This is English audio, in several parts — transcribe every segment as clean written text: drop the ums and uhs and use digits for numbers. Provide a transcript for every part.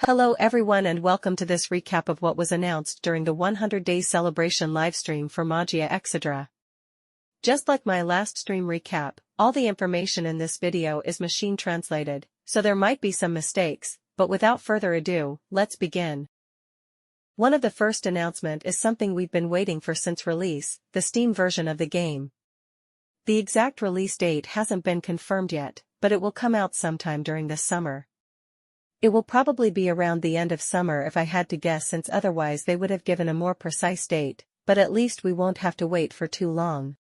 Hello everyone and welcome to this recap of what was announced during the 100-day celebration livestream for Magia Exedra. Just like my last stream recap, all the information in this video is machine translated, so there might be some mistakes, but without further ado, let's begin. One of the first announcement is something we've been waiting for since release, the Steam version of the game. The exact release date hasn't been confirmed yet, but it will come out sometime during this summer. It will probably be around the end of summer if I had to guess, since otherwise they would have given a more precise date, but at least we won't have to wait for too long.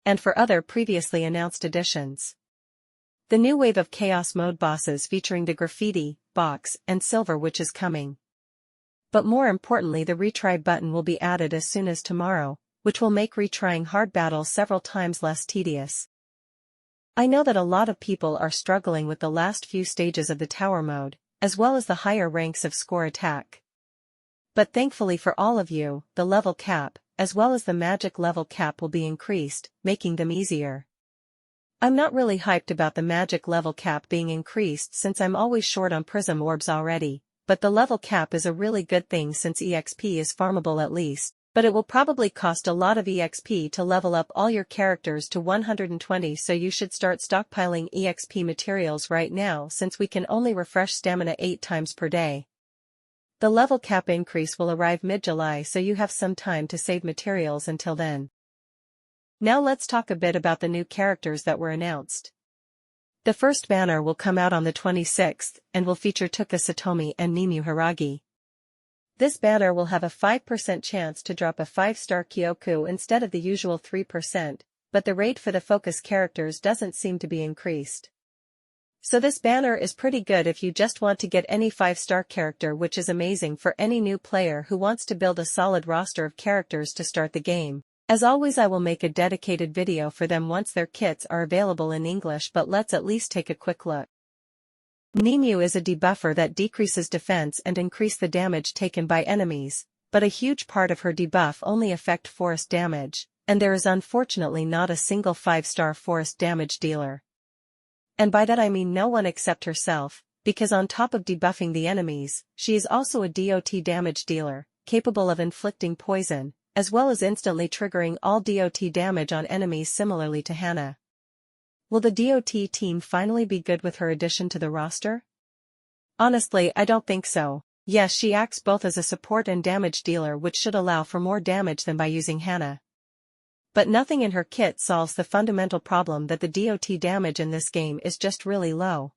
And for other previously announced additions. The new wave of Chaos Mode bosses featuring the Graffiti, Box, and Silver Witch is coming. But more importantly, the retry button will be added as soon as tomorrow, which will make retrying hard battles several times less tedious. I know that a lot of people are struggling with the last few stages of the tower mode, as well as the higher ranks of score attack. But thankfully for all of you, the level cap, as well as the magic level cap will be increased, making them easier. I'm not really hyped about the magic level cap being increased since I'm always short on prism orbs already, but the level cap is a really good thing since EXP is farmable at least. But it will probably cost a lot of EXP to level up all your characters to 120, so you should start stockpiling EXP materials right now since we can only refresh stamina 8 times per day. The level cap increase will arrive mid-July, so you have some time to save materials until then. Now let's talk a bit about the new characters that were announced. The first banner will come out on the 26th and will feature Tuka Satomi and Nimu Hiragi. This banner will have a 5% chance to drop a 5-star Kioku instead of the usual 3%, but the rate for the focus characters doesn't seem to be increased. So this banner is pretty good if you just want to get any 5-star character, which is amazing for any new player who wants to build a solid roster of characters to start the game. As always, I will make a dedicated video for them once their kits are available in English, but let's at least take a quick look. Nimu is a debuffer that decreases defense and increase the damage taken by enemies, but a huge part of her debuff only affect forest damage, and there is unfortunately not a single 5-star forest damage dealer. And by that I mean no one except herself, because on top of debuffing the enemies, she is also a DOT damage dealer, capable of inflicting poison, as well as instantly triggering all DOT damage on enemies similarly to Hana. Will the DOT team finally be good with her addition to the roster? Honestly, I don't think so. Yes, she acts both as a support and damage dealer, which should allow for more damage than by using Hana. But nothing in her kit solves the fundamental problem that the DOT damage in this game is just really low.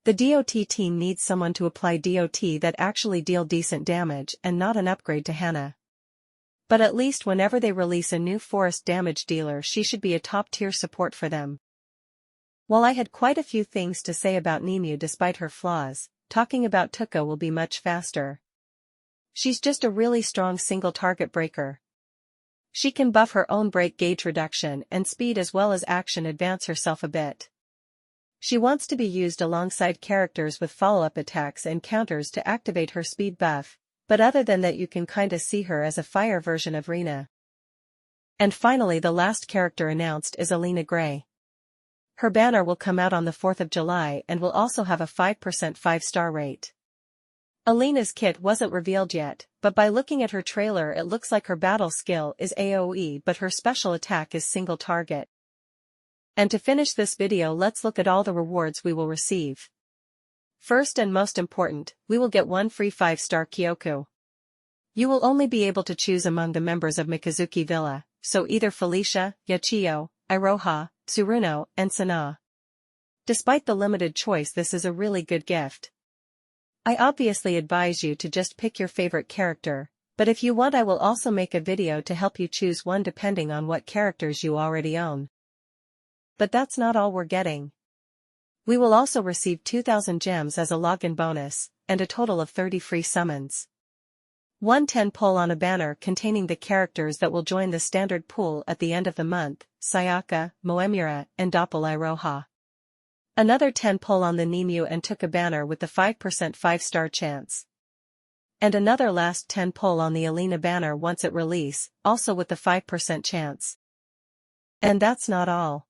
The DOT team needs someone to apply DOT that actually deal decent damage and not an upgrade to Hana. But at least whenever they release a new forest damage dealer, she should be a top-tier support for them. While I had quite a few things to say about Nimu despite her flaws, talking about Tuka will be much faster. She's just a really strong single target breaker. She can buff her own break gauge reduction and speed as well as action advance herself a bit. She wants to be used alongside characters with follow-up attacks and counters to activate her speed buff, but other than that you can kinda see her as a fire version of Rina. And finally, the last character announced is Alina Gray. Her banner will come out on the 4th of July and will also have a 5% 5-star rate. Alina's kit wasn't revealed yet, but by looking at her trailer it looks like her battle skill is AoE but her special attack is single target. And to finish this video, let's look at all the rewards we will receive. First and most important, we will get one free 5-star Kioku. You will only be able to choose among the members of Mikazuki Villa, so either Felicia, Yachiyo, Iroha, Tsuruno, and Sana. Despite the limited choice, this is a really good gift. I obviously advise you to just pick your favorite character, but if you want I will also make a video to help you choose one depending on what characters you already own. But that's not all we're getting. We will also receive 2,000 gems as a login bonus, and a total of 30 free summons. 110 pull on a banner containing the characters that will join the standard pool at the end of the month, Sayaka, Moemura, and Doppel Iroha. Another 10 pull on the Nimu and Tuka banner with the 5% 5-star chance. And another last 10 pull on the Alina banner once it release, also with the 5% chance. And that's not all.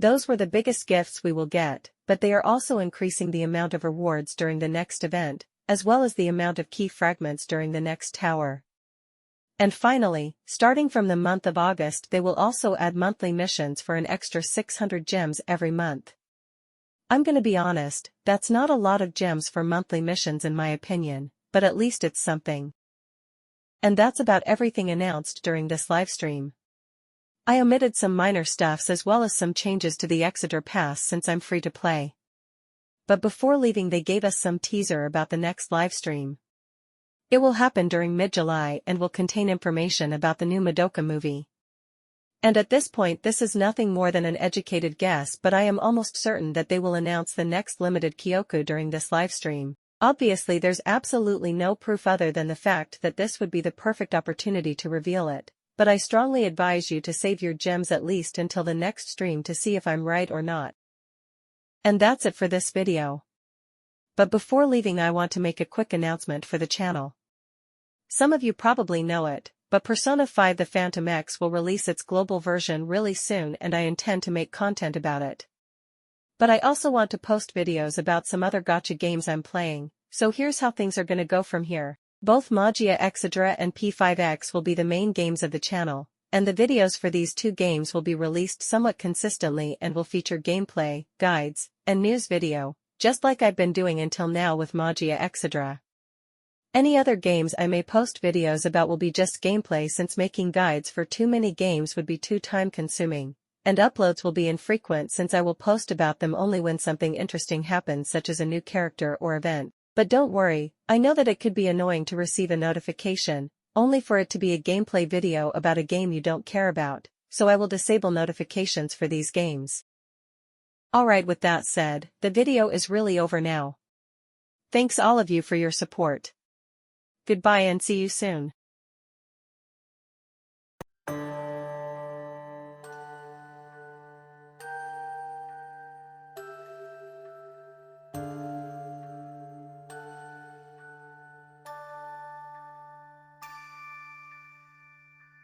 Those were the biggest gifts we will get, but they are also increasing the amount of rewards during the next event, as well as the amount of key fragments during the next tower. And finally, starting from the month of August, they will also add monthly missions for an extra 600 gems every month. I'm gonna be honest, that's not a lot of gems for monthly missions in my opinion, but at least it's something. And that's about everything announced during this livestream. I omitted some minor stuffs as well as some changes to the Exedra pass since I'm free to play. But before leaving they gave us some teaser about the next livestream. It will happen during mid-July and will contain information about the new Madoka movie. And at this point this is nothing more than an educated guess, but I am almost certain that they will announce the next limited Kioku during this livestream. Obviously there's absolutely no proof other than the fact that this would be the perfect opportunity to reveal it, but I strongly advise you to save your gems at least until the next stream to see if I'm right or not. And that's it for this video. But before leaving I want to make a quick announcement for the channel. Some of you probably know it, but Persona 5 The Phantom X will release its global version really soon and I intend to make content about it. But I also want to post videos about some other gacha games I'm playing, so here's how things are gonna go from here. Both Magia Exedra and P5X will be the main games of the channel, and the videos for these two games will be released somewhat consistently and will feature gameplay, guides, and news video, just like I've been doing until now with Magia Exedra. Any other games I may post videos about will be just gameplay since making guides for too many games would be too time-consuming, and uploads will be infrequent since I will post about them only when something interesting happens such as a new character or event. But don't worry, I know that it could be annoying to receive a notification, only for it to be a gameplay video about a game you don't care about, so I will disable notifications for these games. Alright, with that said, the video is really over now. Thanks all of you for your support. Goodbye and see you soon.